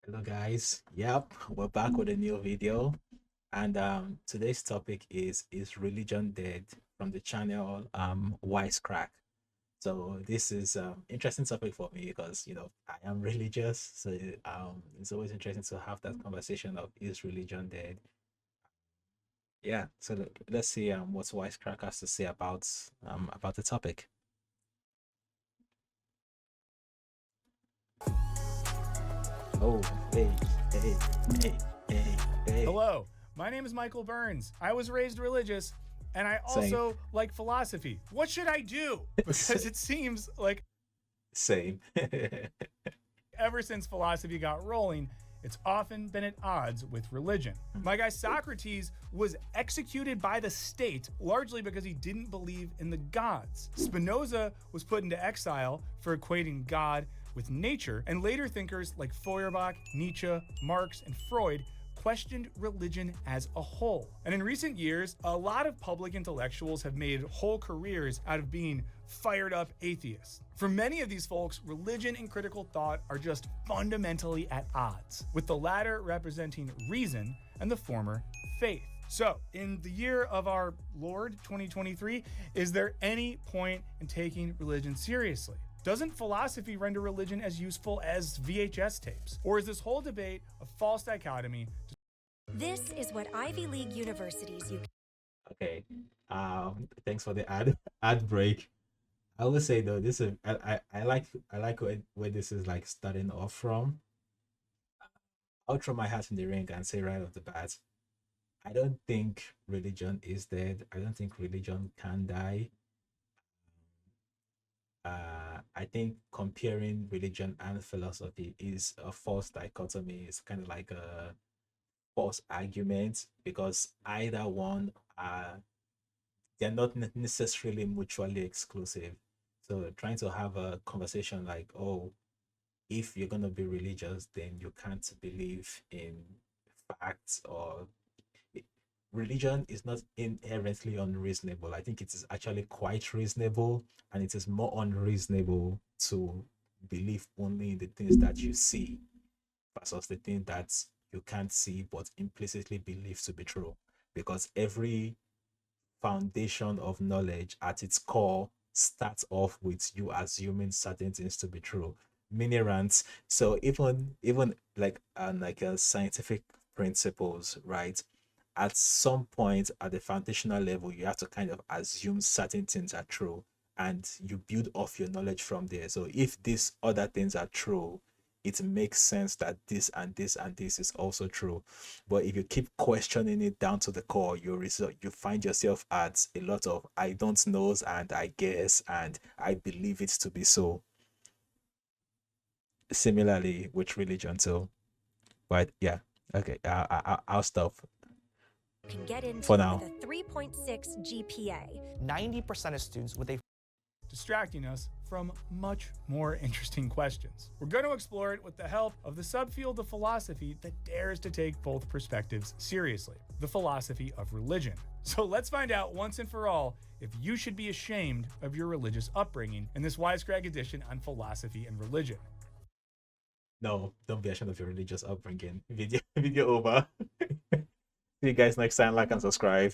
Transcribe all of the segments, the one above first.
Hello guys. Yep, we're back with a new video. And today's topic is religion dead from the channel Wisecrack. So this is interesting topic for me because I am religious. So it's always interesting to have that conversation of is religion dead? Yeah, so let's see what Wisecrack has to say about the topic. Oh, hey, hey, hey, hey, hey. Hello, my name is Michael Burns. I was raised religious and I Same. also like philosophy. What should I do? Because it seems like Same. ever since philosophy got rolling, it's often been at odds with religion. My guy Socrates was executed by the state largely because he didn't believe in the gods. Spinoza was put into exile for equating God with nature, and later thinkers like Feuerbach, Nietzsche, Marx, and Freud questioned religion as a whole. And in recent years, a lot of public intellectuals have made whole careers out of being fired up atheists. For many of these folks, religion and critical thought are just fundamentally at odds, with the latter representing reason and the former faith. So, in the year of our Lord 2023, is there any point in taking religion seriously? Doesn't philosophy render religion as useful as VHS tapes? Or is this whole debate a false dichotomy? This is what Ivy League universities you Okay. Thanks for the ad break. I will say though, this is I like where this is like starting off from. I'll throw my hat in the ring and say right off the bat, I don't think religion is dead. I don't think religion can die. I think comparing religion and philosophy is a false dichotomy. It's kind of like a false argument because either one are they're not necessarily mutually exclusive. So trying to have a conversation like, oh, if you're gonna be religious, then you can't believe in facts or religion is not inherently unreasonable. I think it is actually quite reasonable, and it is more unreasonable to believe only in the things that you see versus the things that you can't see but implicitly believe to be true. Because every foundation of knowledge at its core starts off with you assuming certain things to be true. Mini rants. So even like a scientific principles, right? At some point at the foundational level, you have to kind of assume certain things are true and you build off your knowledge from there. So if these other things are true, it makes sense that this and this and this is also true. But if you keep questioning it down to the core, you find yourself at a lot of I don't knows and I guess and I believe it to be so. Similarly with religion too. But yeah, okay, I'll stop can get for into with now. a 3.6 GPA. 90% of students with a Distracting us from much more interesting questions. We're going to explore it with the help of the subfield of philosophy that dares to take both perspectives seriously, the philosophy of religion. So let's find out once and for all if you should be ashamed of your religious upbringing in this Wisecrack edition on philosophy and religion. No, don't be ashamed of your religious upbringing. Video over. See you guys next time. Like and subscribe.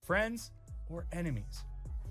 Friends or enemies?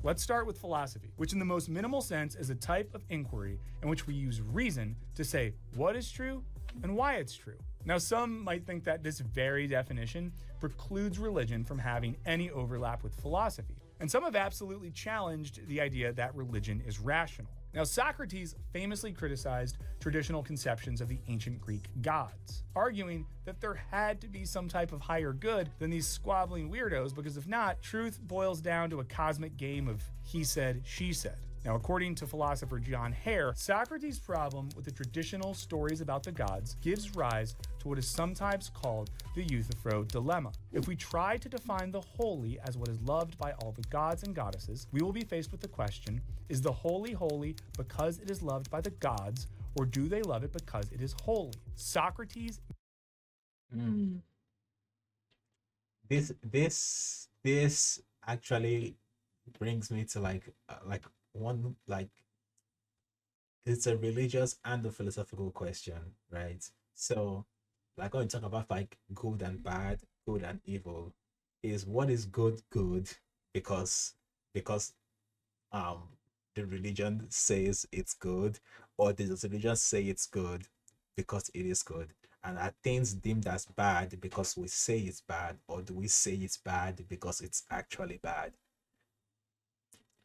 Let's start with philosophy, which in the most minimal sense is a type of inquiry in which we use reason to say what is true and why it's true. Now, some might think that this very definition precludes religion from having any overlap with philosophy, and some have absolutely challenged the idea that religion is rational. Now, Socrates famously criticized traditional conceptions of the ancient Greek gods, arguing that there had to be some type of higher good than these squabbling weirdos, because if not, truth boils down to a cosmic game of he said, she said. Now, according to philosopher John Hare, Socrates' problem with the traditional stories about the gods gives rise to what is sometimes called the Euthyphro dilemma. If we try to define the holy as what is loved by all the gods and goddesses, we will be faced with the question, is the holy holy because it is loved by the gods, or do they love it because it is holy? Socrates. Mm. This actually brings me to like one like it's a religious and a philosophical question, right? So, like when we talk about like good and bad, good and evil, is what is good good because because um the religion says it's good, or does the religion say it's good because it is good? And are things deemed as bad because we say it's bad, or do we say it's bad because it's actually bad?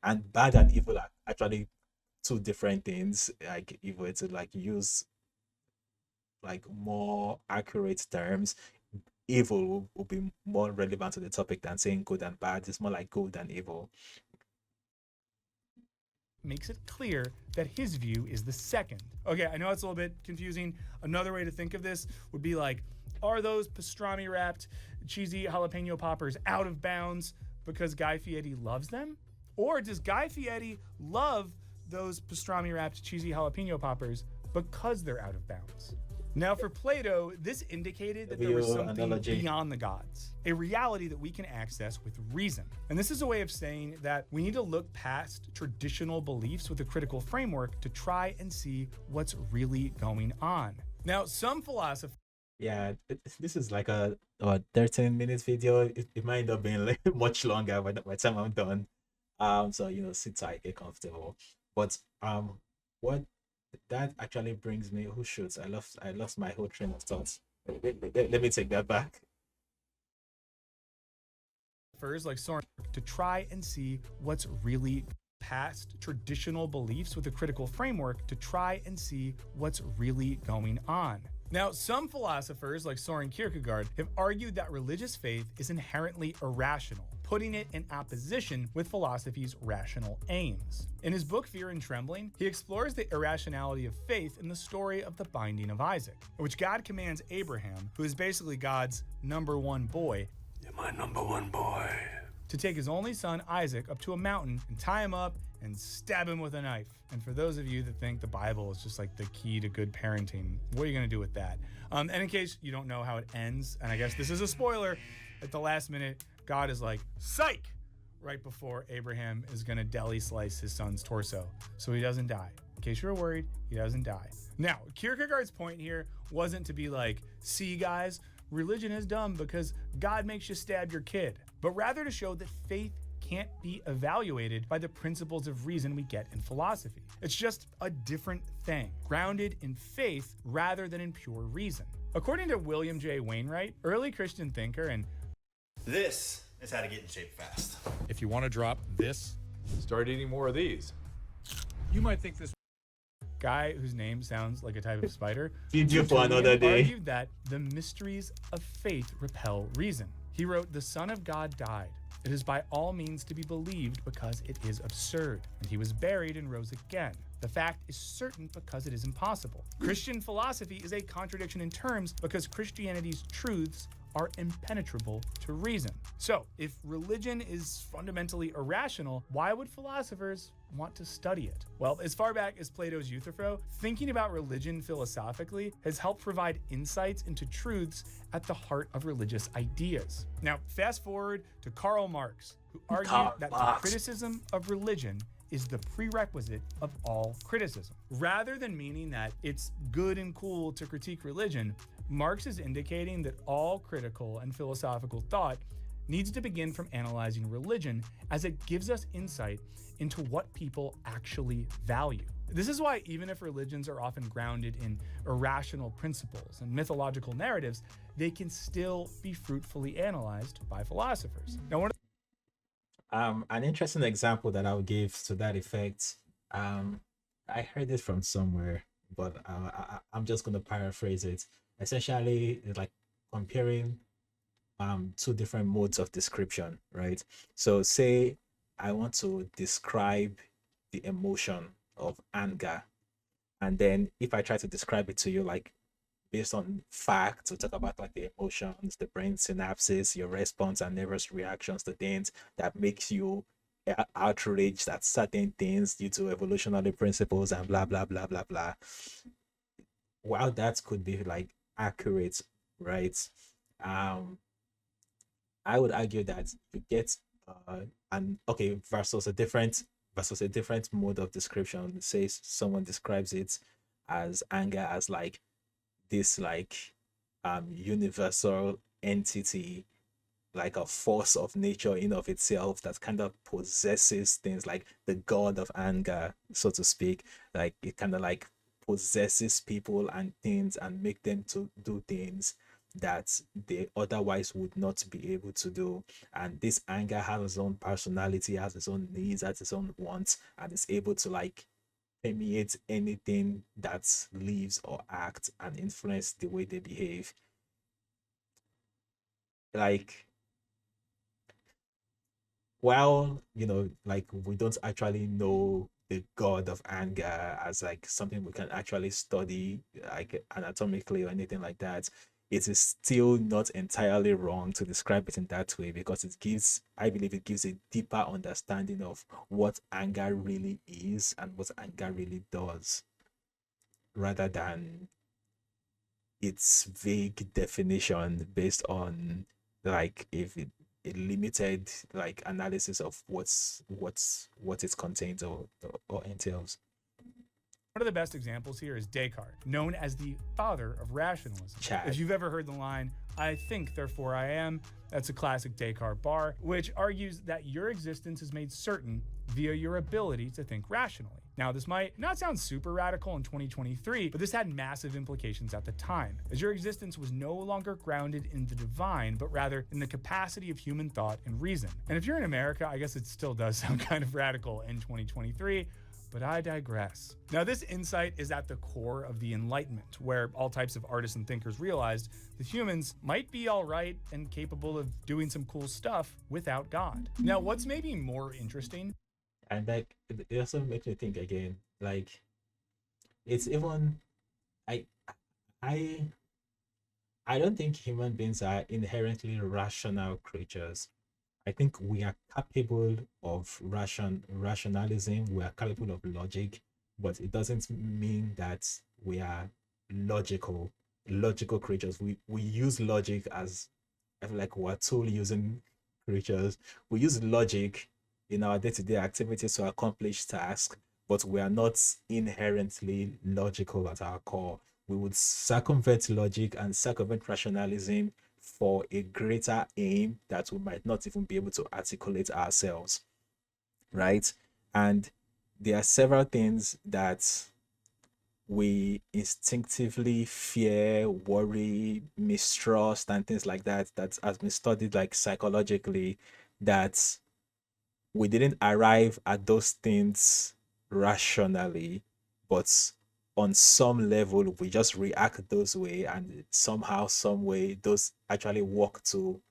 And bad and evil are actually two different things. Like if we were to like use like more accurate terms, evil will be more relevant to the topic than saying good and bad. It's more like good and evil. Makes it clear that his view is the second. Okay, I know it's a little bit confusing. Another way to think of this would be like, are those pastrami wrapped cheesy jalapeno poppers out of bounds because Guy Fieri loves them? Or does Guy Fieri love those pastrami wrapped cheesy jalapeno poppers because they're out of bounds? Now, for Plato, this indicated that there was View something analogy. beyond the gods, a reality that we can access with reason. And this is a way of saying that we need to look past traditional beliefs with a critical framework to try and see what's really going on. Now, some philosophers Yeah, this is like a 13 minutes video. It might end up being like much longer by the time I'm done. So sit tight, get comfortable. But what that actually brings me, who shoots? I lost my whole train of thoughts. Let me take that back. like Soren to try and see what's really past traditional beliefs with a critical framework to try and see what's really going on. Now, some philosophers like Soren Kierkegaard have argued that religious faith is inherently irrational, putting it in opposition with philosophy's rational aims. In his book Fear and Trembling, he explores the irrationality of faith in the story of the binding of Isaac, in which God commands Abraham, who is basically God's number one boy, You're my number one boy. to take his only son Isaac up to a mountain and tie him up and stab him with a knife. And for those of you that think the Bible is just like the key to good parenting, what are you going to do with that? And in case you don't know how it ends, and I guess this is a spoiler, at the last minute, God is like, psych, right before Abraham is going to deli slice his son's torso. So he doesn't die. In case you were worried, he doesn't die. Now, Kierkegaard's point here wasn't to be like, see guys, religion is dumb because God makes you stab your kid, but rather to show that faith can't be evaluated by the principles of reason we get in philosophy. It's just a different thing, grounded in faith rather than in pure reason. According to William J. Wainwright, early Christian thinker, and This is how to get in shape fast. If you want to drop this, Start eating more of these. you might think this guy whose name sounds like a type of spider, Video for another Tertullian day. argued that the mysteries of faith repel reason. He wrote, "The Son of God died. It is by all means to be believed because it is absurd. And he was buried and rose again. The fact is certain because it is impossible. Christian philosophy is a contradiction in terms because Christianity's truths are impenetrable to reason." So, if religion is fundamentally irrational, why would philosophers want to study it? Well, as far back as Plato's Euthyphro, thinking about religion philosophically has helped provide insights into truths at the heart of religious ideas. Now, fast forward to Karl Marx, who argued Karl that the Marx. criticism of religion is the prerequisite of all criticism. Rather than meaning that it's good and cool to critique religion, Marx is indicating that all critical and philosophical thought needs to begin from analyzing religion, as it gives us insight into what people actually value. This is why even if religions are often grounded in irrational principles and mythological narratives, they can still be fruitfully analyzed by philosophers. Now, one of An interesting example that I would give to that effect. I heard it from somewhere, but I'm just gonna paraphrase it. Essentially, it's like comparing two different modes of description, right? So, say I want to describe the emotion of anger, and then if I try to describe it to you, like based on facts, we talk about like the emotions, the brain synapses, your response and nervous reactions to things that makes you outraged at certain things due to evolutionary principles and blah blah blah blah blah. While that could be like accurate, right? I would argue that you get an okay versus a different versus a different mode of description. Says someone describes it as anger as like this like universal entity, like a force of nature in of itself that kind of possesses things, like the god of anger, so to speak. Like it kind of like possesses people and things and make them to do things that they otherwise would not be able to do. And this anger has its own personality, has its own needs, has its own wants, and is able to like permeate anything that lives or acts and influence the way they behave. Like, while like we don't actually know the god of anger as like something we can actually study like anatomically or anything like that, it is still not entirely wrong to describe it in that way, because I believe it gives a deeper understanding of what anger really is and what anger really does, rather than its vague definition based on like a limited like analysis of what it contains or entails. One of the best examples here is Descartes, known as the father of rationalism. Chad. If you've ever heard the line, "I think, therefore I am," that's a classic Descartes bar, which argues that your existence is made certain via your ability to think rationally. Now, this might not sound super radical in 2023, but this had massive implications at the time, as your existence was no longer grounded in the divine, but rather in the capacity of human thought and reason. And if you're in America, I guess it still does sound kind of radical in 2023, but I digress. Now, this insight is at the core of the Enlightenment, where all types of artists and thinkers realized that humans might be all right and capable of doing some cool stuff without God. Now, what's maybe more interesting, And like it also makes me think again, like it's even I I I don't think human beings are inherently rational creatures. I think we are capable of rationalism, we are capable of logic, but it doesn't mean that we are logical creatures. We use logic as, I feel like we're tool using creatures. We use logic in our day-to-day activities to accomplish tasks, but we are not inherently logical at our core. We would circumvent logic and circumvent rationalism for a greater aim that we might not even be able to articulate ourselves, right? And there are several things that we instinctively fear, worry, mistrust, and things like that, that has been studied like psychologically, that we didn't arrive at those things rationally, but on some level we just react those way, and somehow some way those actually work to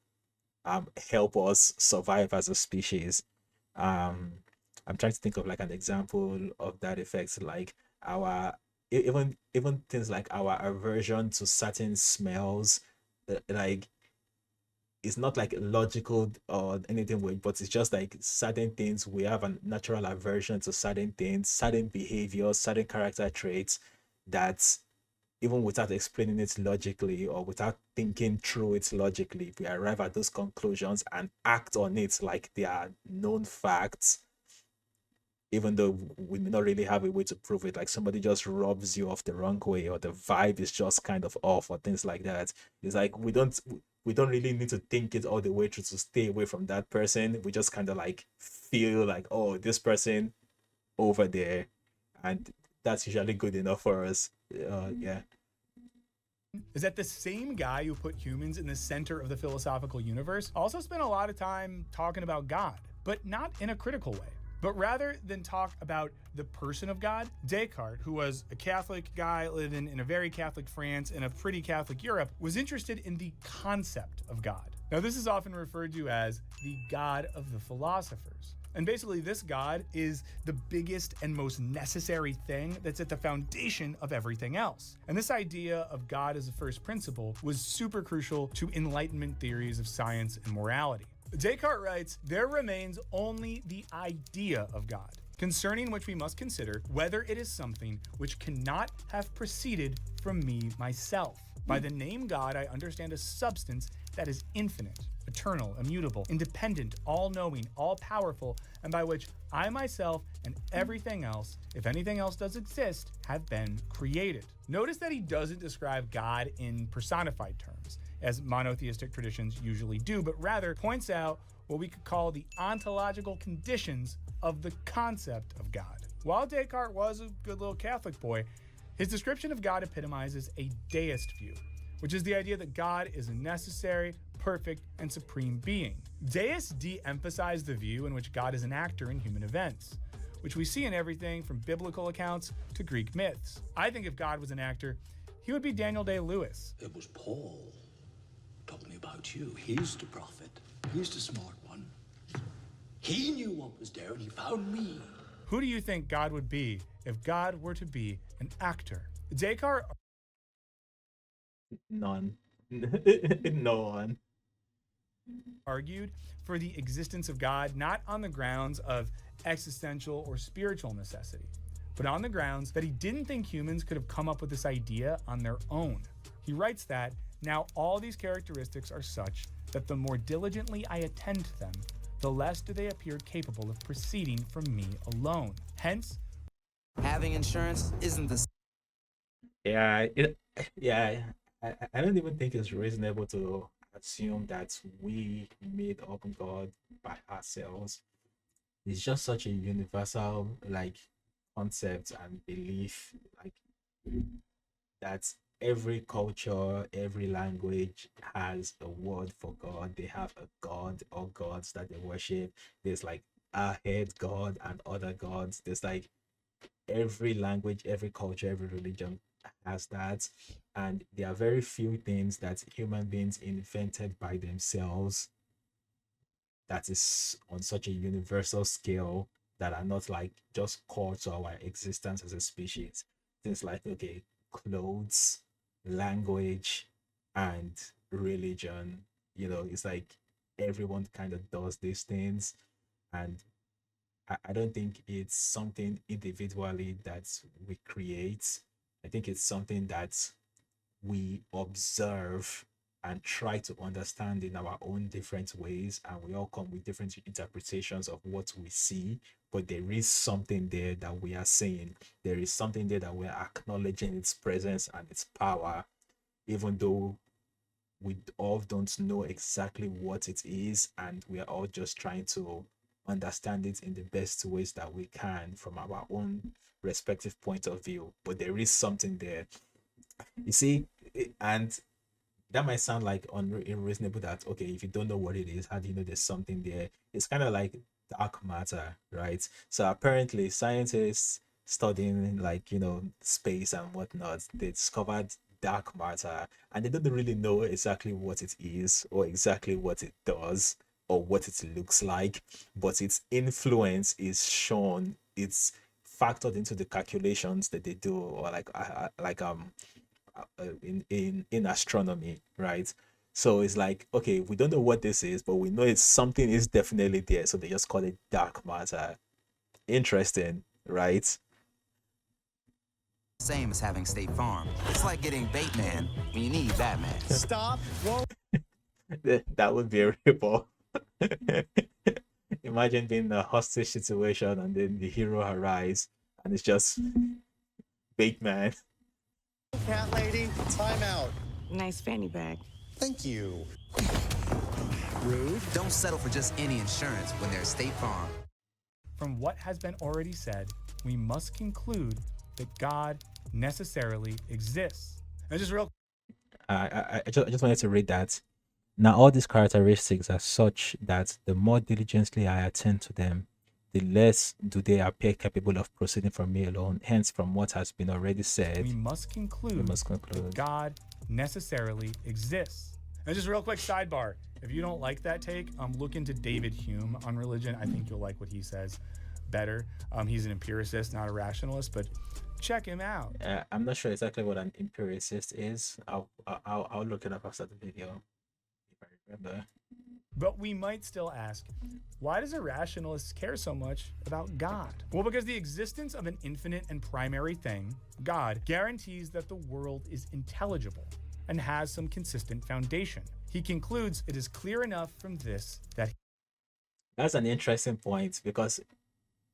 help us survive as a species. I'm trying to think of like an example of that effect, like our even things like our aversion to certain smells, like it's not like logical or anything weird, but it's just like certain things we have a natural aversion to certain things, certain behaviors, certain character traits that even without explaining it logically or without thinking through it logically, we arrive at those conclusions and act on it like they are known facts, even though we may not really have a way to prove it. Like somebody just rubs you off the wrong way, or the vibe is just kind of off, or things like that. It's like we don't really need to think it all the way through to stay away from that person. We just kind of like feel like, oh, this person over there, and that's usually good enough for us. Yeah. is that the same guy who put humans in the center of the philosophical universe also spent a lot of time talking about God, but not in a critical way. But rather than talk about the person of God, Descartes, who was a Catholic guy living in a very Catholic France and a pretty Catholic Europe, was interested in the concept of God. Now, this is often referred to as the God of the philosophers. And basically, this God is the biggest and most necessary thing that's at the foundation of everything else. And this idea of God as a first principle was super crucial to Enlightenment theories of science and morality. Descartes writes, "There remains only the idea of God, concerning which we must consider whether it is something which cannot have proceeded from me myself. By the name God, I understand a substance that is infinite, eternal, immutable, independent, all-knowing, all-powerful, and by which I myself and everything else, if anything else does exist, have been created. Notice that he doesn't describe God in personified terms, as monotheistic traditions usually do, but rather points out what we could call the ontological conditions of the concept of God. While Descartes was a good little Catholic boy, his description of God epitomizes a deist view, which is the idea that God is a necessary, perfect, and supreme being. Deists de-emphasize the view in which God is an actor in human events, which we see in everything from biblical accounts to Greek myths. I think if God was an actor, he would be Daniel Day-Lewis. It was Paul told me about you. He's the prophet. He's the smart one. He knew what was there and he found me. Who do you think God would be if God were to be an actor? Descartes None. No one. argued for the existence of God not on the grounds of existential or spiritual necessity, but on the grounds that he didn't think humans could have come up with this idea on their own. He writes that, now all these characteristics are such that the more diligently I attend to them, the less do they appear capable of proceeding from me alone. Hence, having insurance isn't the I don't even think it's reasonable to assume that we made up God by ourselves. It's just such a universal concept and belief that every culture, every language has a word for God. They have a god or gods that they worship. There's a head god and other gods. There's every language, every culture, every religion has that, and there are very few things that human beings invented by themselves that is on such a universal scale that are not just core to our existence as a species. Things like clothes, language, and religion. It's everyone kind of does these things, and I don't think it's something individually that we create. I think it's something that we observe and try to understand in our own different ways, and we all come with different interpretations of what we see, but there is something there that we are seeing. There is something there that we're acknowledging its presence and its power, even though we all don't know exactly what it is, and we are all just trying to understand it in the best ways that we can from our own respective point of view. But there is something there, you see, and that might sound unreasonable, that if you don't know what it is, how do you know there's something there? It's kind of like dark matter, right? So apparently scientists studying space and whatnot, they discovered dark matter, and they don't really know exactly what it is or exactly what it does or what it looks like, but its influence is shown, it's factored into the calculations that they do, or in astronomy, right? So it's we don't know what this is, but we know it's something is definitely there, so they just call it dark matter. Interesting, right? same as having State Farm. It's like getting Bateman when you need Batman. Stop. Whoa. That would be a rip-off. Imagine being in a hostage situation and then the hero arrives and it's just Bateman. Cat lady, time out. Nice fanny bag. Thank you. Rude. Don't settle for just any insurance when there's State Farm. From what has been already said, we must conclude that God necessarily exists. And just real I just wanted to read that. Now all these characteristics are such that the more diligently I attend to them, the less do they appear capable of proceeding from me alone. Hence, from what has been already said, we must conclude that God necessarily exists. And just real quick sidebar, if you don't like that take, look into David Hume on religion. I think you'll like what he says better. He's an empiricist, not a rationalist, but check him out. I'm not sure exactly what an empiricist is. I'll look it up after the video if I remember. But we might still ask, why does a rationalist care so much about God? Well, because the existence of an infinite and primary thing, God, guarantees that the world is intelligible. and has some consistent foundation. He concludes it is clear enough from this that That's an interesting point because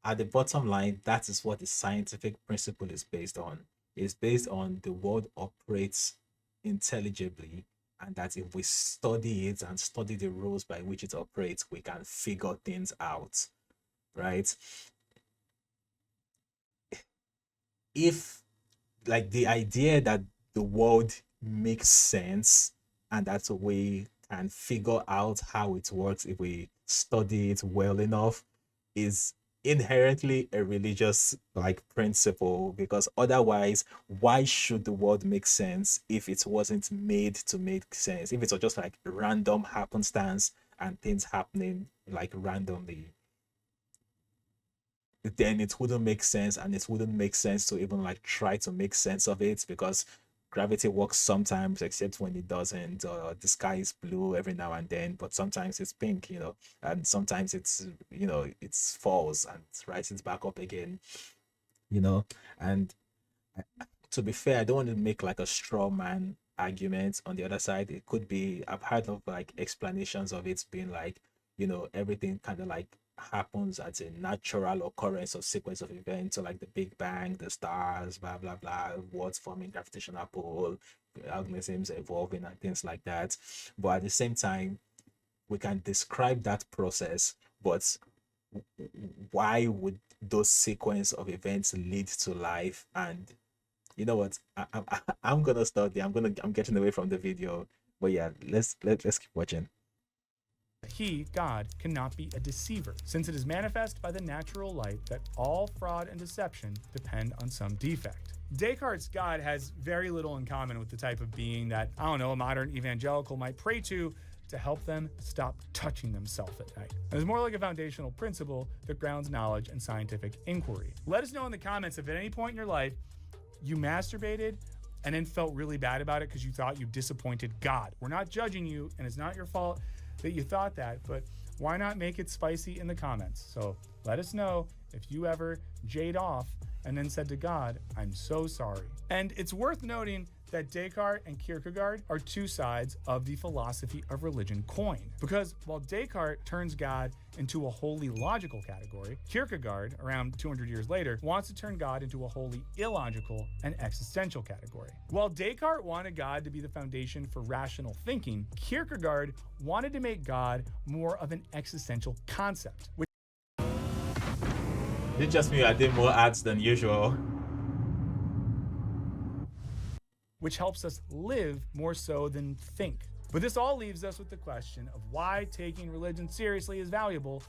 at the bottom line, that is what the scientific principle is based on. It's based on the world operates intelligibly, and that if we study it and study the rules by which it operates, we can figure things out, right? If like the idea that the world makes sense and that's a way can figure out how it works if we study it well enough is inherently a religious like principle, because otherwise why should the world make sense if it wasn't made to make sense, if it was just like random happenstance and things happening like randomly, then it wouldn't make sense, and it wouldn't make sense to even like try to make sense of it, because gravity works sometimes except when it doesn't, or the sky is blue every now and then but sometimes it's pink, and sometimes it's, it's falls and rises back up again, and to be fair, I don't want to make like a straw man argument on the other side. It could be, I've heard of like explanations of it being like, everything kind of like happens as a natural occurrence or sequence of events. So like the Big Bang, the stars, blah blah blah, worlds forming, gravitational pull, organisms evolving and things like that. But at the same time, we can describe that process, but why would those sequence of events lead to life? And you know what, I'm gonna start there. I'm getting away from the video, but yeah, let's keep watching. he, God, cannot be a deceiver, since it is manifest by the natural light that all fraud and deception depend on some defect. Descartes' God has very little in common with the type of being that, I don't know, a modern evangelical might pray to help them stop touching themselves at night. And it's more like a foundational principle that grounds knowledge and scientific inquiry. Let us know in the comments if at any point in your life you masturbated and then felt really bad about it because you thought you disappointed God. We're not judging you, and it's not your fault that you thought that, but why not make it spicy in the comments? So let us know if you ever jade off and then said to God, I'm so sorry. And it's worth noting that Descartes and Kierkegaard are two sides of the philosophy of religion coin. Because while Descartes turns God into a wholly logical category, Kierkegaard, around 200 years later, wants to turn God into a wholly illogical and existential category. While Descartes wanted God to be the foundation for rational thinking, Kierkegaard wanted to make God more of an existential concept. It's just me, I did more ads than usual. Which helps us live more so than think. But this all leaves us with the question of why taking religion seriously is valuable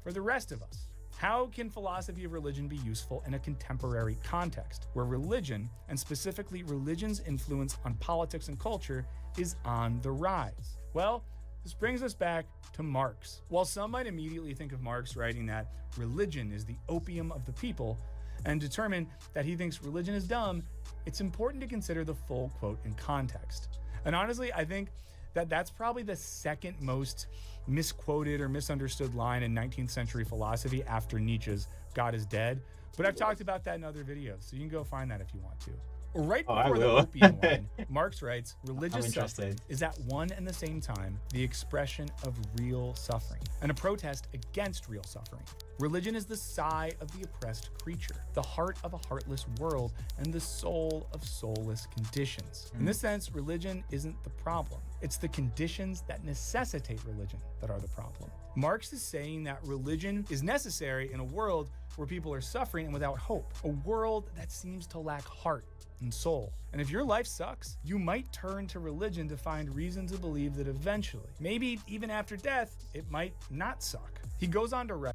for the rest of us. How can philosophy of religion be useful in a contemporary context where religion, and specifically religion's influence on politics and culture, is on the rise? Well, this brings us back to Marx. While some might immediately think of Marx writing that religion is the opium of the people and determine that he thinks religion is dumb, it's important to consider the full quote in context. And honestly, I think that that's probably the second most misquoted or misunderstood line in 19th century philosophy after Nietzsche's God is Dead. But I've talked about that in other videos, so you can go find that if you want to. Right before the opium line, Marx writes, religious suffering is at one and the same time the expression of real suffering and a protest against real suffering. Religion is the sigh of the oppressed creature, the heart of a heartless world, and the soul of soulless conditions. In this sense, religion isn't the problem. It's the conditions that necessitate religion that are the problem. Marx is saying that religion is necessary in a world where people are suffering and without hope, a world that seems to lack heart and soul. And if your life sucks, you might turn to religion to find reason to believe that eventually, maybe even after death, it might not suck. He goes on to write.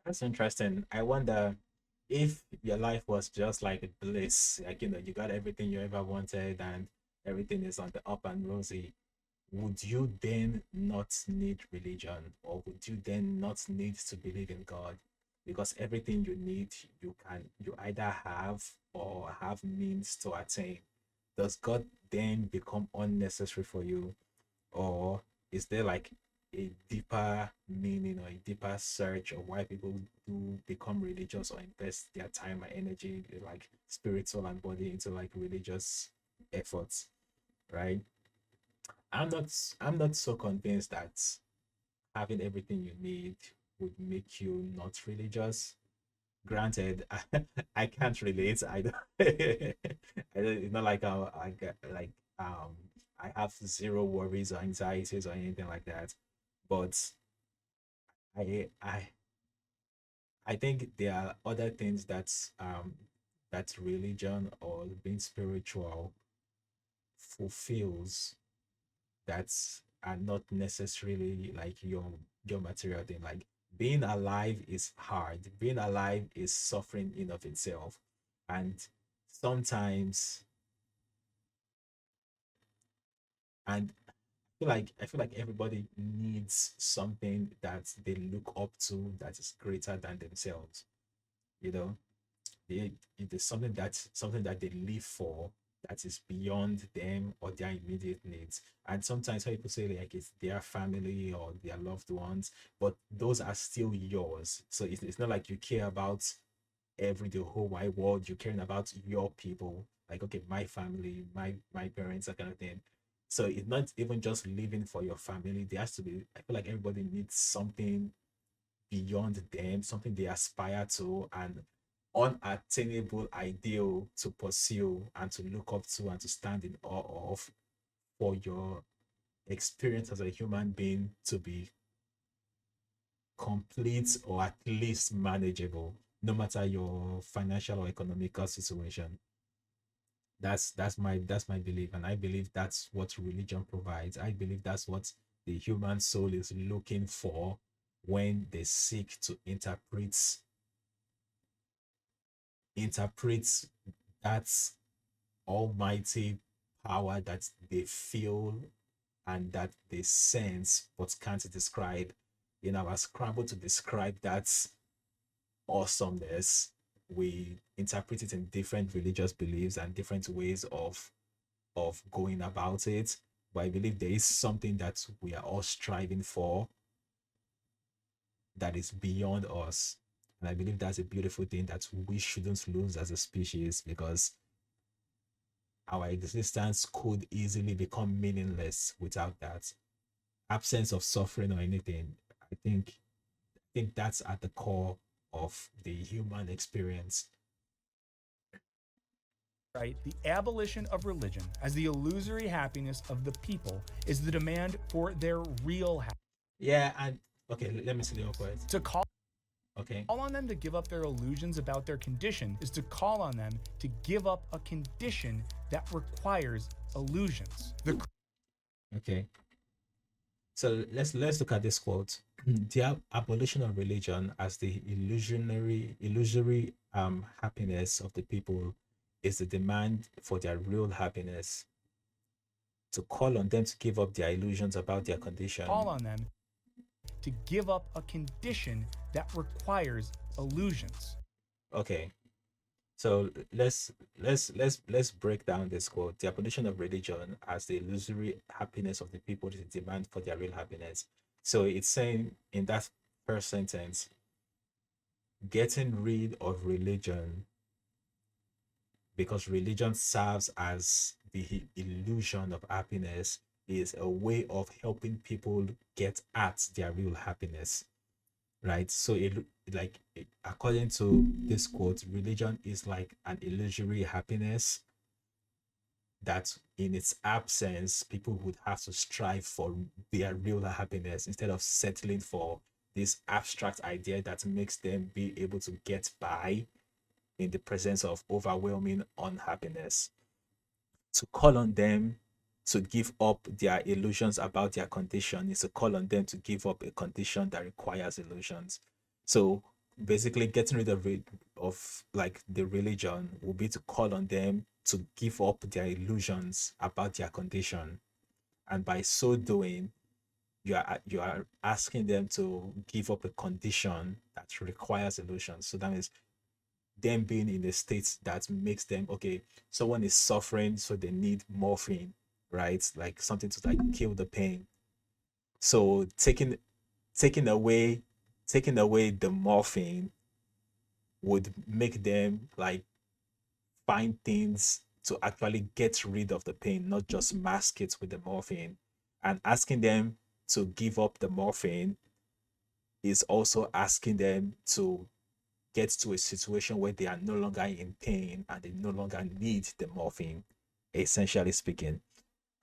That's interesting. I wonder if your life was just like bliss, like, you got everything you ever wanted and everything is on the up and rosy, would you then not need religion, or would you then not need to believe in God? Because everything you need, you either have or have means to attain. Does God then become unnecessary for you? Or is there like a deeper meaning or a deeper search of why people do become religious or invest their time and energy, like spirit, soul, and body, into like religious efforts? right? I'm not so convinced that having everything you need would make you not religious. Granted, I can't relate. I don't, it's not like I get like I have zero worries or anxieties or anything like that. But I I think there are other things that religion or being spiritual fulfills that are not necessarily like your material thing. Like being alive is hard. Being alive is suffering in of itself. And sometimes and I feel like everybody needs something that they look up to that is greater than themselves. You know, it is something that they live for that is beyond them or their immediate needs. And sometimes some people say like it's their family or their loved ones, but those are still yours. So it's not like you care about the whole wide world. You're caring about your people, like okay, my family, my parents, that kind of thing. So it's not even just living for your family. There has to be, I feel like everybody needs something beyond them, something they aspire to, and unattainable ideal to pursue and to look up to and to stand in awe of, for your experience as a human being to be complete or at least manageable, no matter your financial or economical situation. That's my belief, and I believe that's what religion provides. I believe that's what the human soul is looking for when they seek to interpret that almighty power that they feel and that they sense but can't describe. Our scramble to describe that awesomeness, we interpret it in different religious beliefs and different ways of going about it. But I believe there is something that we are all striving for that is beyond us. And I believe that's a beautiful thing that we shouldn't lose as a species, because our existence could easily become meaningless without that. Absence of suffering or anything. I think that's at the core of the human experience. Right? The abolition of religion as the illusory happiness of the people is the demand for their real happiness. Yeah, and okay, let me see the opposite. To call Okay. on them to give up their illusions about their condition is to call on them to give up a condition that requires illusions. Okay. So let's look at this quote. The abolition of religion as the illusory happiness of the people is the demand for their real happiness. To call on them to give up their illusions about their condition. Call on them to give up a condition that requires illusions. Okay. So let's break down this quote. The abolition of religion as the illusory happiness of the people is the demand for their real happiness. So it's saying in that first sentence, getting rid of religion, because religion serves as the illusion of happiness, is a way of helping people get at their real happiness, right? So according to this quote, religion is like an illusory happiness that in its absence people would have to strive for their real happiness instead of settling for this abstract idea that makes them be able to get by in the presence of overwhelming unhappiness. To call on them to give up their illusions about their condition is to call on them to give up a condition that requires illusions. So basically, getting rid of like the religion will be to call on them to give up their illusions about their condition, and by so doing, you are asking them to give up a condition that requires illusions. So that means them being in a state that makes them okay. Someone is suffering, so they need morphine, right? Like something to like kill the pain. So taking away taking away the morphine would make them like find things to actually get rid of the pain, not just mask it with the morphine. And asking them to give up the morphine is also asking them to get to a situation where they are no longer in pain and they no longer need the morphine, essentially speaking.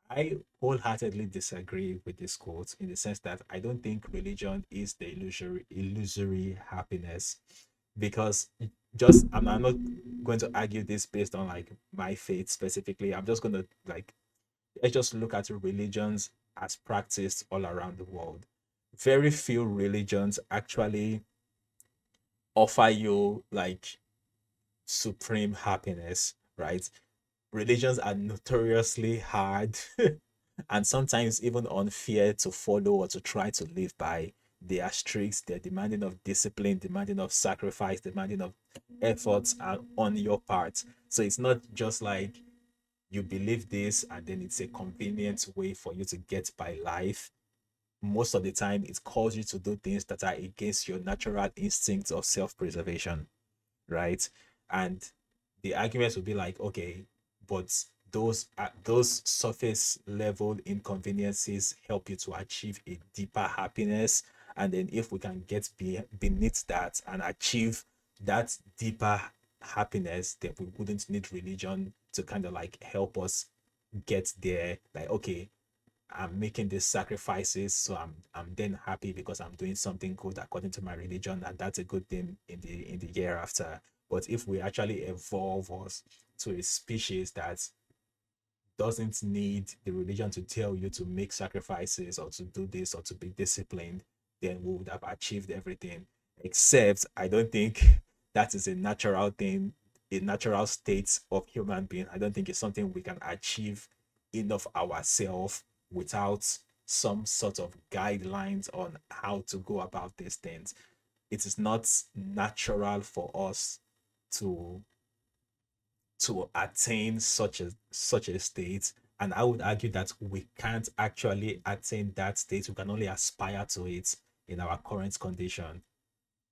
I wholeheartedly disagree with this quote in the sense that I don't think religion is the illusory happiness, because I'm not going to argue this based on like my faith specifically. I'm just going to like, let's just look at religions as practiced all around the world. Very few religions actually offer you like supreme happiness, right? Religions are notoriously hard and sometimes even unfair to follow or to try to live by. They are strict, they're demanding of discipline, demanding of sacrifice, demanding of efforts on your part. So it's not just like you believe this and then it's a convenient way for you to get by life. Most of the time, it calls you to do things that are against your natural instincts of self-preservation, right? And the arguments would be like, okay, but those surface level inconveniences help you to achieve a deeper happiness. And then if we can get beneath that and achieve that deeper happiness, then we wouldn't need religion to kind of like help us get there. Like, okay, I'm making these sacrifices, so I'm then happy because I'm doing something good according to my religion, and that's a good thing in the year after. But if we actually evolve us to a species that doesn't need the religion to tell you to make sacrifices or to do this or to be disciplined, then we would have achieved everything. Except I don't think that is a natural thing, a natural state of human being. I don't think it's something we can achieve in of ourselves without some sort of guidelines on how to go about these things. It is not natural for us to attain such a state, and I would argue that we can't actually attain that state. We can only aspire to it in our current condition.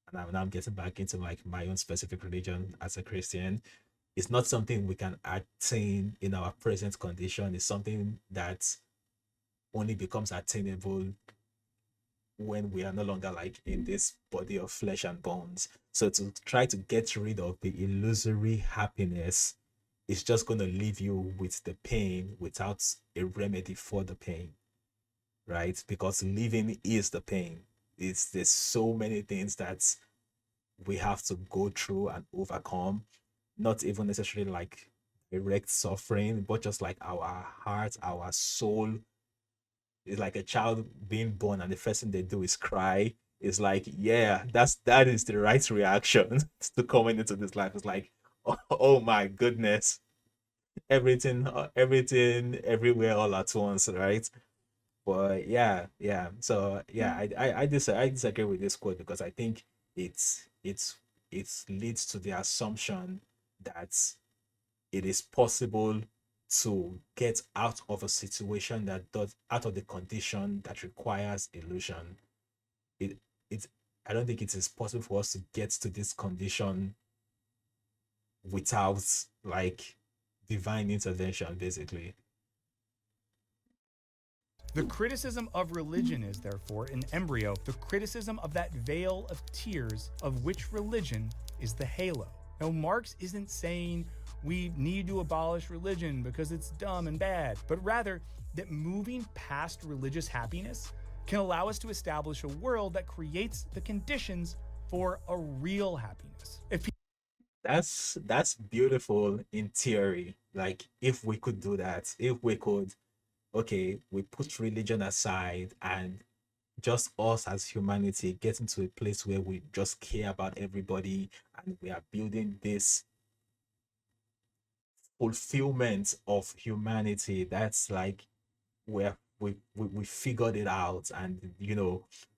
And I'm now getting back into like my own specific religion as a Christian. It's not something we can attain in our present condition. It's something that only becomes attainable when we are no longer like in this body of flesh and bones. So to try to get rid of the illusory happiness is just going to leave you with the pain without a remedy for the pain, right? Because living is the pain. There's so many things that we have to go through and overcome, not even necessarily like direct suffering, but just like our heart, our soul. It's like a child being born and the first thing they do is cry. It's like, yeah, that is the right reaction to coming into this life. It's like, oh my goodness, everything everywhere all at once, right? But yeah, so yeah, I disagree with this quote because I think it leads to the assumption that it is possible to get out of a situation that does out of the condition that requires illusion. It I don't think it is possible for us to get to this condition without like divine intervention, basically. The criticism of religion is, therefore, in embryo, the criticism of that veil of tears of which religion is the halo. Now, Marx isn't saying we need to abolish religion because it's dumb and bad, but rather that moving past religious happiness can allow us to establish a world that creates the conditions for a real happiness. That's beautiful in theory. Like if we could do that, if we could, okay, we put religion aside and just us as humanity get into a place where we just care about everybody and we are building this fulfillment of humanity. That's like where we figured it out, and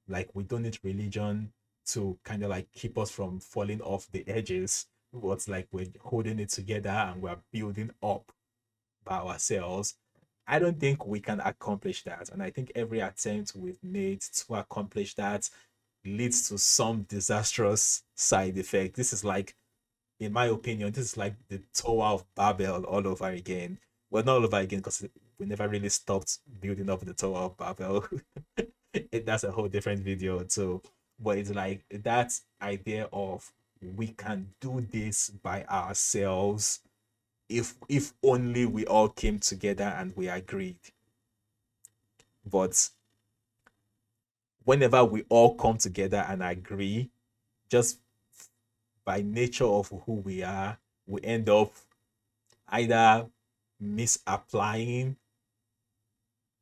like we don't need religion to kind of like keep us from falling off the edges. What's like we're holding it together and we're building up by ourselves. I don't think we can accomplish that. And I think every attempt we've made to accomplish that leads to some disastrous side effect. This is like in my opinion, this is like the Tower of Babel all over again. Well, not all over again because we never really stopped building up the Tower of Babel. That's a whole different video too. But it's like that idea of we can do this by ourselves if only we all came together and we agreed. But whenever we all come together and agree, just by nature of who we are, we end up either misapplying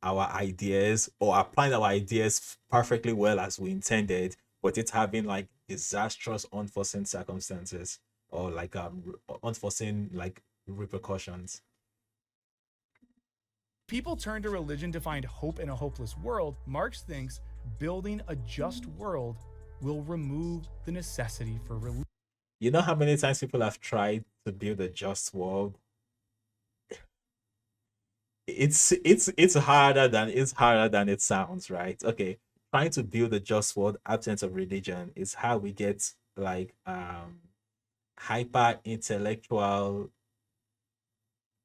our ideas or applying our ideas perfectly well as we intended, but it's having like disastrous unforeseen circumstances or like unforeseen like repercussions. People turn to religion to find hope in a hopeless world. Marx thinks building a just world will remove the necessity for religion. You know how many times people have tried to build a just world? It's harder than it sounds, right? Okay, trying to build a just world absence of religion is how we get like hyper intellectual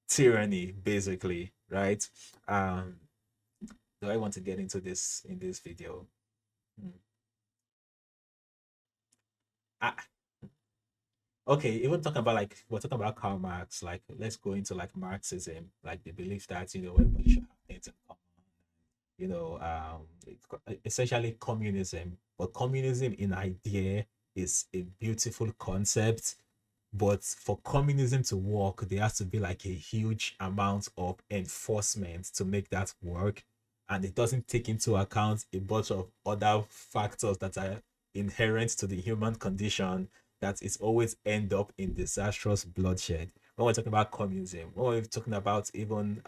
tyranny, basically, right? Do I want to get into this in this video? Hmm. Ah, okay, even talking about like we're talking about Karl Marx, like let's go into like Marxism, like the belief that everybody should have things in common, essentially communism. But communism in idea is a beautiful concept, but for communism to work, there has to be like a huge amount of enforcement to make that work, and it doesn't take into account a bunch of other factors that are inherent to the human condition that is always end up in disastrous bloodshed. When we're talking about communism, when we're talking about even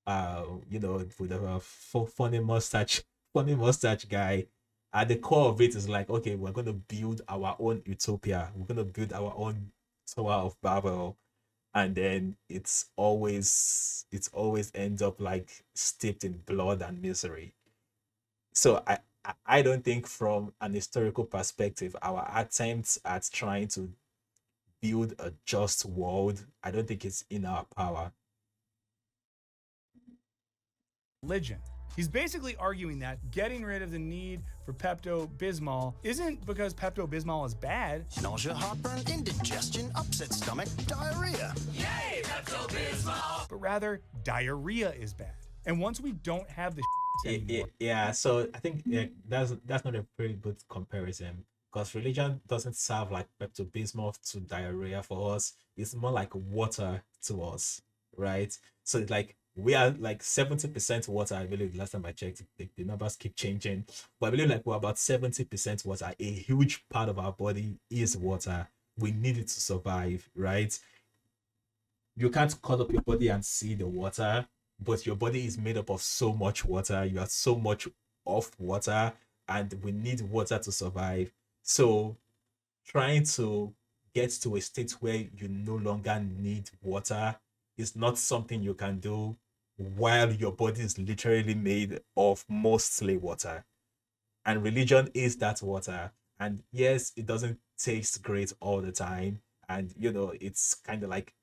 with a funny mustache guy, at the core of it is like, okay, we're going to build our own utopia, we're going to build our own Tower of Babel, and then it's always ends up like steeped in blood and misery. So I don't think from an historical perspective our attempts at trying to build a just world, I don't think it's in our power. He's basically arguing that getting rid of the need for Pepto Bismol isn't because Pepto Bismol is bad, Nausea, heartburn, indigestion, upset stomach, diarrhea. but rather diarrhea is bad. And once we don't have the anymore, Yeah, so I think that's not a pretty good comparison because religion doesn't serve like Pepto Bismol to diarrhea for us. It's more like water to us, right? So it's like we are like 70% water. I believe last time I checked, the numbers keep changing, but I believe like we're about 70% water. A huge part of our body is water. We need it to survive, right? You can't cut up your body and see the water, but your body is made up of so much water. You are so much of water, and we need water to survive. So, trying to get to a state where you no longer need water is not something you can do while your body is literally made of mostly water. And religion is that water. And yes, it doesn't taste great all the time, and it's kind of like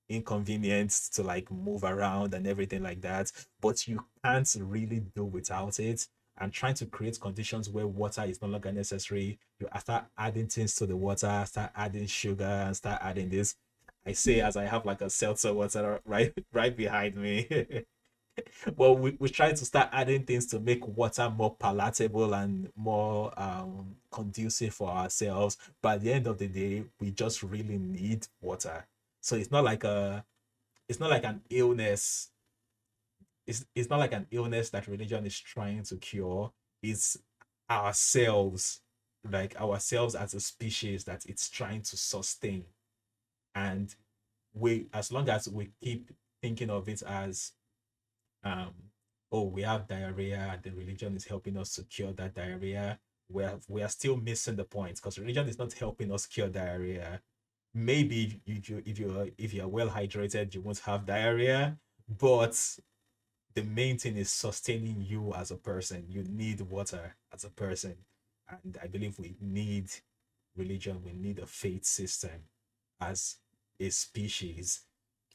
inconvenient to like move around and everything like that, but you can't really do without it. And trying to create conditions where water is no longer necessary, you start adding things to the water, start adding sugar and start adding this. I say as I have like a seltzer water right behind me. Well, we try to start adding things to make water more palatable and more conducive for ourselves. But at the end of the day, we just really need water. So it's not like an illness. It's not like an illness that religion is trying to cure. It's ourselves, like ourselves as a species that it's trying to sustain. And as long as we keep thinking of it as um oh, we have diarrhea, the religion is helping us to cure that diarrhea, we are still missing the point because religion is not helping us cure diarrhea. Maybe if you're well hydrated you won't have diarrhea, but the main thing is sustaining you as a person. You need water as a person, and I believe we need religion, we need a faith system as a species,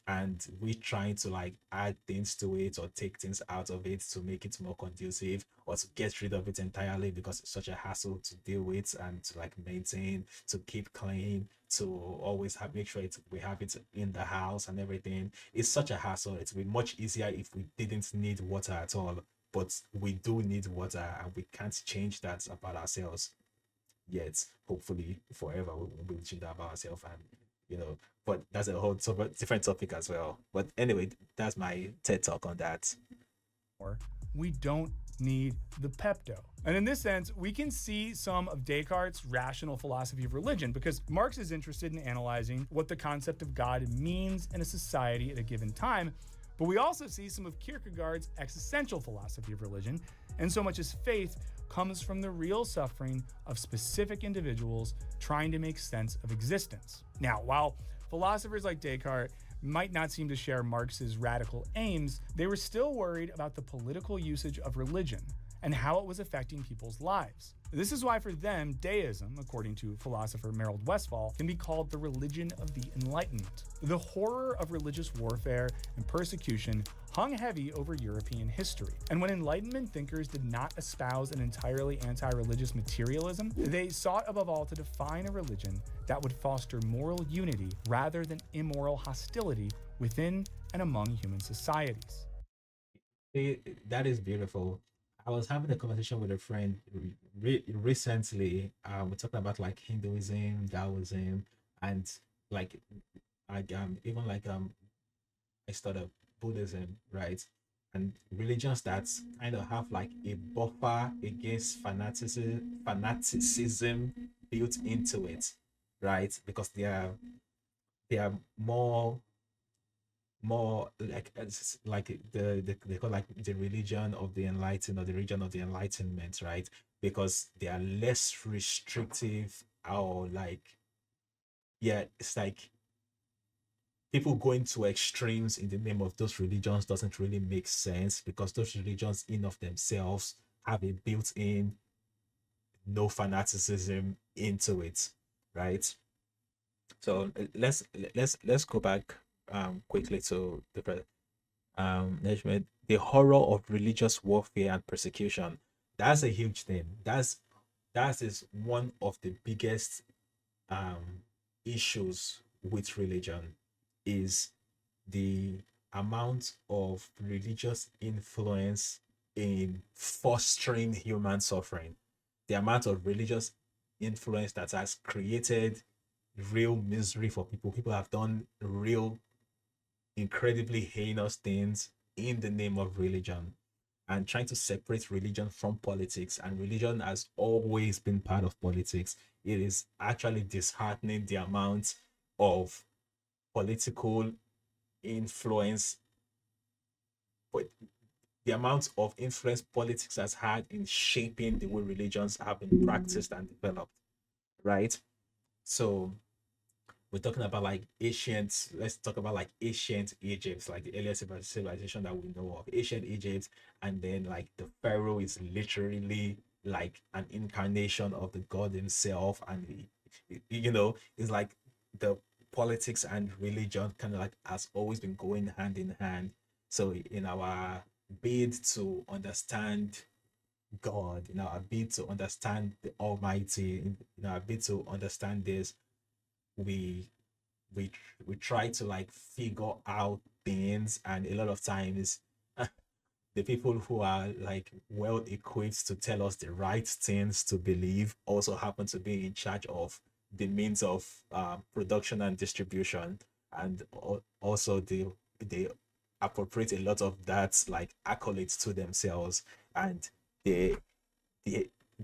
and we trying to like add things to it or take things out of it to make it more conducive, or to get rid of it entirely because it's such a hassle to deal with and to like maintain, to keep clean, to always have make sure we have it in the house and everything. It's such a hassle. It would be much easier if we didn't need water at all, but we do need water and we can't change that about ourselves yet. Hopefully forever we'll change that about ourselves, and but that's a whole different topic as well. But anyway, that's my TED talk on that. We don't need the Pepto. And in this sense, we can see some of Descartes' rational philosophy of religion, because Marx is interested in analyzing what the concept of God means in a society at a given time. But we also see some of Kierkegaard's existential philosophy of religion, and so much as faith comes from the real suffering of specific individuals trying to make sense of existence. Now, while philosophers like Descartes might not seem to share Marx's radical aims, they were still worried about the political usage of religion and how it was affecting people's lives. This is why for them, deism, according to philosopher Merold Westphal, can be called the religion of the Enlightenment. The horror of religious warfare and persecution hung heavy over European history. And when Enlightenment thinkers did not espouse an entirely anti-religious materialism, they sought above all to define a religion that would foster moral unity rather than immoral hostility within and among human societies. That is beautiful. I was having a conversation with a friend recently. We're talking about like Hinduism, Taoism, and like even like I started Buddhism, right? And religions that kind of have like a buffer against fanaticism built into it, right? Because they are more like it's like they call like the religion of the enlightened, or the religion of the enlightenment, right? Because they are less restrictive, or like, yeah, it's like people going to extremes in the name of those religions doesn't really make sense, because those religions in of themselves have a built-in no fanaticism into it, right? So let's go back quickly to the horror of religious warfare and persecution. That's a huge thing. That is one of the biggest issues with religion, is the amount of religious influence in fostering human suffering, the amount of religious influence that has created real misery for people. People have done real incredibly heinous things in the name of religion, and trying to separate religion from politics. And religion has always been part of politics. It is actually disheartening the amount of political influence, but the amount of influence politics has had in shaping the way religions have been practiced and developed, right? So we're talking about like ancient, let's talk about like ancient Egypt, like the earliest civilization that we know of, ancient Egypt. And then like the pharaoh is literally like an incarnation of the god himself, and it's like the politics and religion kind of like has always been going hand in hand. So in our bid to understand God, in our bid to understand the Almighty, in our bid to understand this, we we try to like figure out things, and a lot of times the people who are like well equipped to tell us the right things to believe also happen to be in charge of the means of production and distribution, and also they appropriate a lot of that like accolades to themselves, and they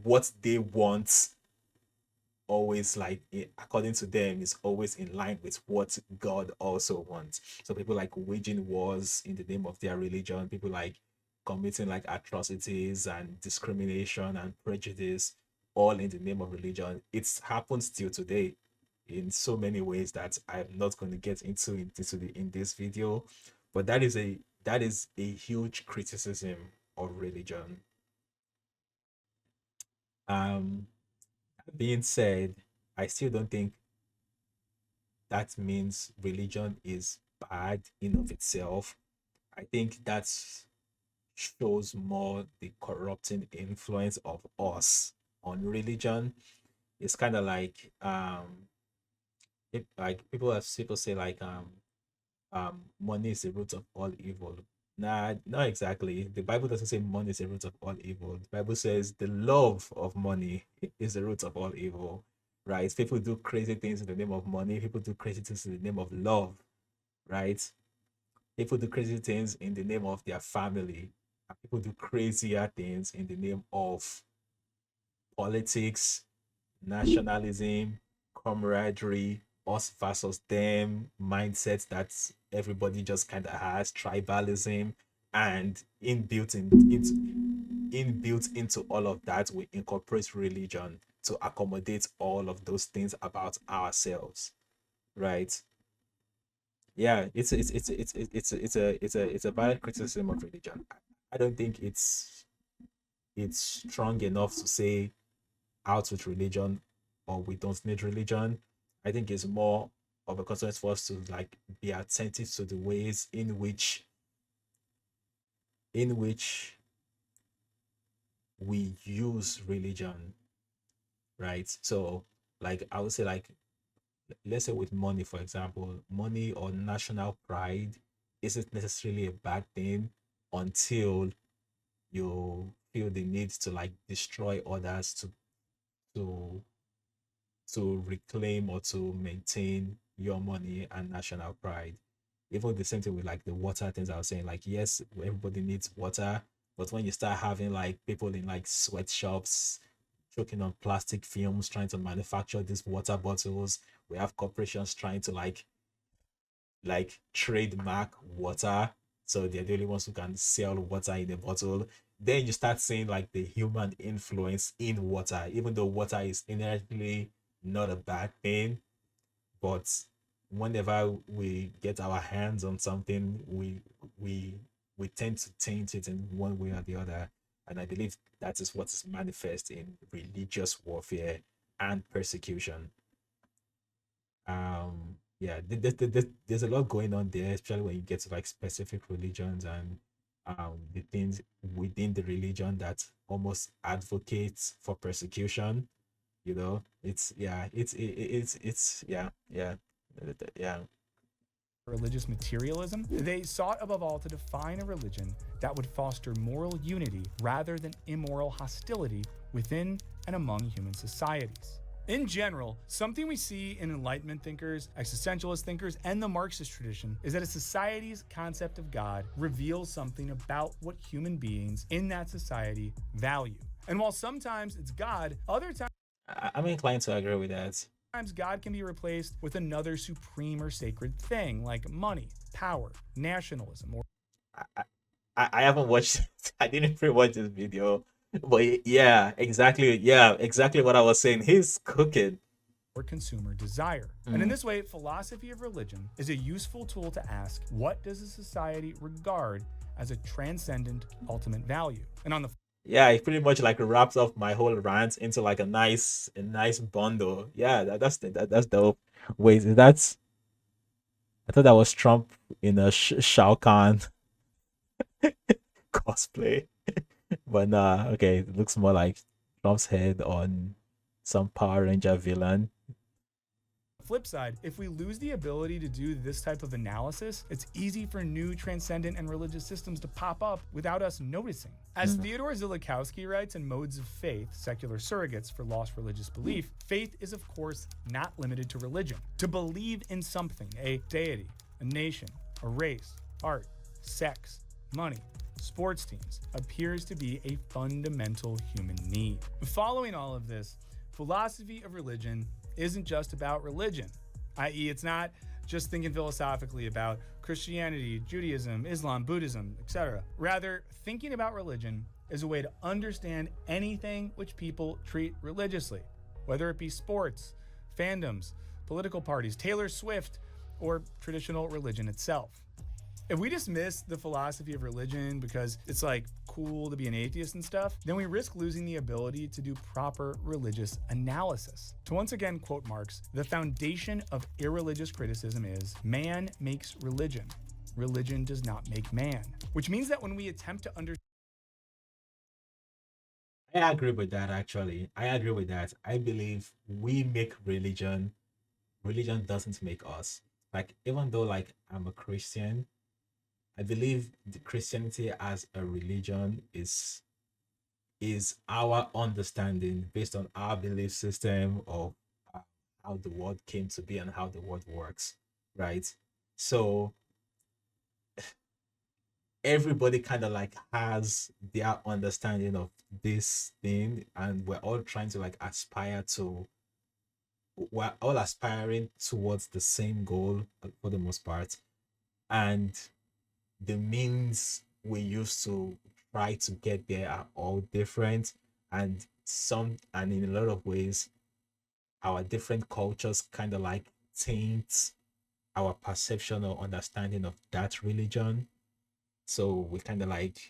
what they want always like according to them is always in line with what God also wants. So people like waging wars in the name of their religion, people like committing like atrocities and discrimination and prejudice, all in the name of religion. It happens still today in so many ways that I'm not going to get into in this video, but that is a huge criticism of religion. Being said, I still don't think that means religion is bad in of itself. I think that shows more the corrupting influence of us on religion. It's kind of like like people say like money is the root of all evil. Nah, not exactly. The Bible doesn't say money is the root of all evil. The Bible says the love of money is the root of all evil, right? People do crazy things in the name of money. People do crazy things in the name of love, right? People do crazy things in the name of their family. And people do crazier things in the name of politics, nationalism, camaraderie, us versus them mindset that everybody just kind of has, tribalism, and inbuilt into all of that, we incorporate religion to accommodate all of those things about ourselves, right? Yeah, it's a valid criticism of religion. I don't think it's strong enough to say out with religion or we don't need religion. I think it's more of a concern for us to like be attentive to the ways in which we use religion, right? So like I would say like let's say with money, for example, money or national pride isn't necessarily a bad thing until you feel the need to like destroy others to to reclaim or to maintain your money and national pride. Even the same thing with like the water things I was saying, like yes, everybody needs water, but when you start having like people in like sweatshops choking on plastic films trying to manufacture these water bottles, we have corporations trying to like trademark water, so they're the only ones who can sell water in a bottle. Then you start seeing like the human influence in water, even though water is inherently not a bad thing, but whenever we get our hands on something, we tend to taint it in one way or the other. And I believe that is what is manifest in religious warfare and persecution. Yeah, there's a lot going on there, especially when you get to like specific religions and the things within the religion that almost advocates for persecution. It's yeah, it's yeah. Religious materialism, they sought above all to define a religion that would foster moral unity rather than immoral hostility within and among human societies. In general, something we see in Enlightenment thinkers, existentialist thinkers, and the Marxist tradition is that a society's concept of God reveals something about what human beings in that society value. And while sometimes it's God, other times I'm inclined to agree with that. God can be replaced with another supreme or sacred thing like money, power, nationalism, or I haven't watched I didn't pre-watch this video, but yeah, exactly what I was saying. He's cooking. consumer desire. And in this way, philosophy of religion is a useful tool to ask, what does a society regard as a transcendent ultimate value? And on the Yeah, it pretty much like wraps up my whole rant into like a nice bundle. Yeah, that's dope. Wait, that's I thought that was Trump in a Shao Kahn cosplay, but nah. Okay, it looks more like Trump's head on some Power Ranger villain. flip side, if we lose the ability to do this type of analysis, it's easy for new transcendent and religious systems to pop up without us noticing. As Theodore Zillikowski writes in Modes of Faith, Secular Surrogates for Lost Religious Belief, faith is of course not limited to religion. To believe in something, a deity, a nation, a race, art, sex, money, sports teams, appears to be a fundamental human need. Following all of this, philosophy of religion isn't just about religion, i.e. it's not just thinking philosophically about Christianity, Judaism, Islam, Buddhism, etc. Rather, thinking about religion is a way to understand anything which people treat religiously, whether it be sports, fandoms, political parties, Taylor Swift, or traditional religion itself. If we dismiss the philosophy of religion because it's like cool to be an atheist and stuff, then we risk losing the ability to do proper religious analysis. To once again quote Marx, the foundation of irreligious criticism is man makes religion. Religion does not make man. Which means that when we attempt to understand I agree with that, actually. I agree with that. I believe we make religion. Religion doesn't make us. Like, even though, like, I'm a Christian, I believe the Christianity as a religion is our understanding based on our belief system of how the world came to be and how the world works, right? So everybody kind of like has their understanding of this thing, and we're all trying to like we're all aspiring towards the same goal for the most part, and the means we use to try to get there are all different, and in a lot of ways our different cultures kind of like taint our perception or understanding of that religion. So we kind of like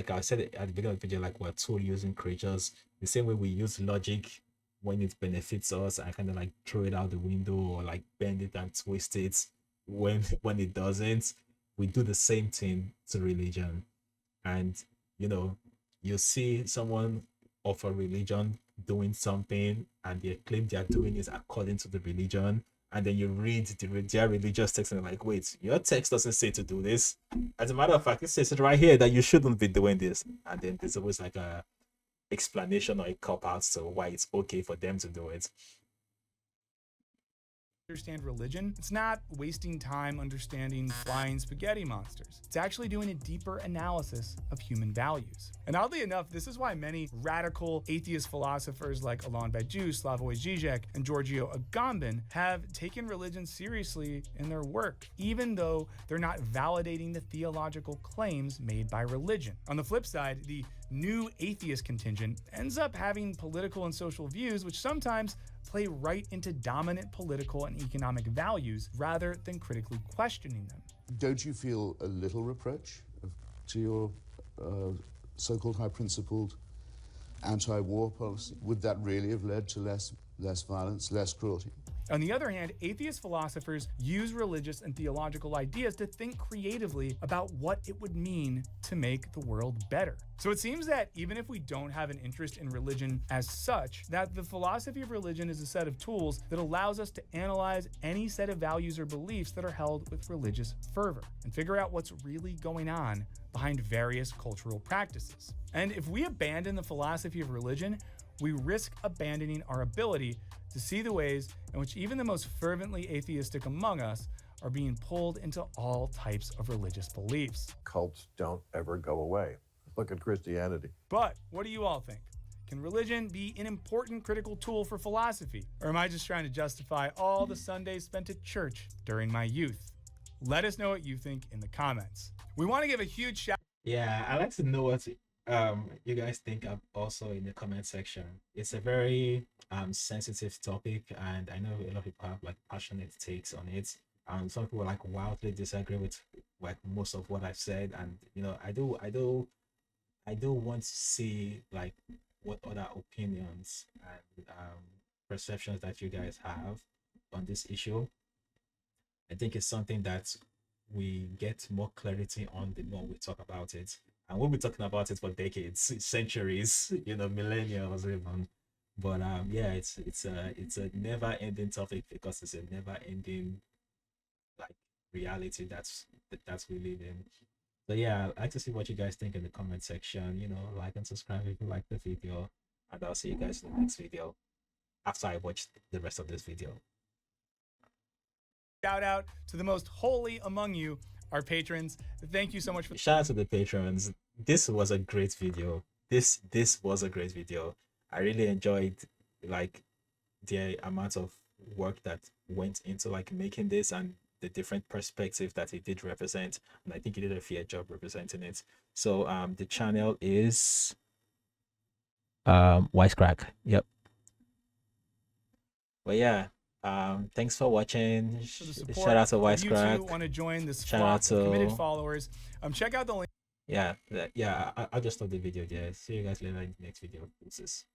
I said at the beginning of the video, like we're tool using creatures. The same way we use logic when it benefits us and kind of like throw it out the window or like bend it and twist it when it doesn't. We do the same thing to religion. And you see someone of a religion doing something and they claim they are doing it according to the religion, and then you read their religious text and you're like, wait, your text doesn't say to do this. As a matter of fact, it says it right here that you shouldn't be doing this. And then there's always like a explanation or a cop out to why it's okay for them to do it. understand religion, it's not wasting time understanding flying spaghetti monsters. It's actually doing a deeper analysis of human values. And oddly enough, this is why many radical atheist philosophers like Alain Badiou, Slavoj Žižek, and Giorgio Agamben have taken religion seriously in their work, even though they're not validating the theological claims made by religion. On the flip side, the new atheist contingent ends up having political and social views which sometimes play right into dominant political and economic values rather than critically questioning them. Don't you feel a little reproach to your so-called high-principled anti-war policy? Would that really have led to less violence, less cruelty? On the other hand, atheist philosophers use religious and theological ideas to think creatively about what it would mean to make the world better. So it seems that even if we don't have an interest in religion as such, that the philosophy of religion is a set of tools that allows us to analyze any set of values or beliefs that are held with religious fervor and figure out what's really going on behind various cultural practices. And if we abandon the philosophy of religion, we risk abandoning our ability to see the ways in which even the most fervently atheistic among us are being pulled into all types of religious beliefs. Cults don't ever go away. Look at Christianity. But what do you all think? Can religion be an important critical tool for philosophy? Or am I just trying to justify all the Sundays spent at church during my youth? Let us know what you think in the comments. We want to give a huge shout. Yeah, I'd like to know what you guys think of also in the comment section. It's a very sensitive topic, and I know a lot of people have like passionate takes on it. Some people like wildly disagree with like most of what I've said, and I do want to see like what other opinions and perceptions that you guys have on this issue. I think it's something that we get more clarity on the more we talk about it. And we'll be talking about it for decades, centuries, millennia or even. But yeah, it's a never-ending topic because it's a never-ending like reality that's we live in. So yeah, I'd like to see what you guys think in the comment section. Like and subscribe if you like the video, and I'll see you guys in the next video after I watch the rest of this video. Shout out to the most holy among you, our patrons. Thank you so much for shout out to the patrons. This was a great video. This was a great video. I really enjoyed like the amount of work that went into like making this and the different perspectives that it did represent, and I think he did a fair job representing it. So the channel is Wisecrack. Yep. But yeah, Thanks for watching. For the support. Shout out to If you too Wisecrack. want to join this Shout flock out of committed to- followers, check out the link. Yeah, I'll just stop the video there. See you guys later in the next video. Deuces.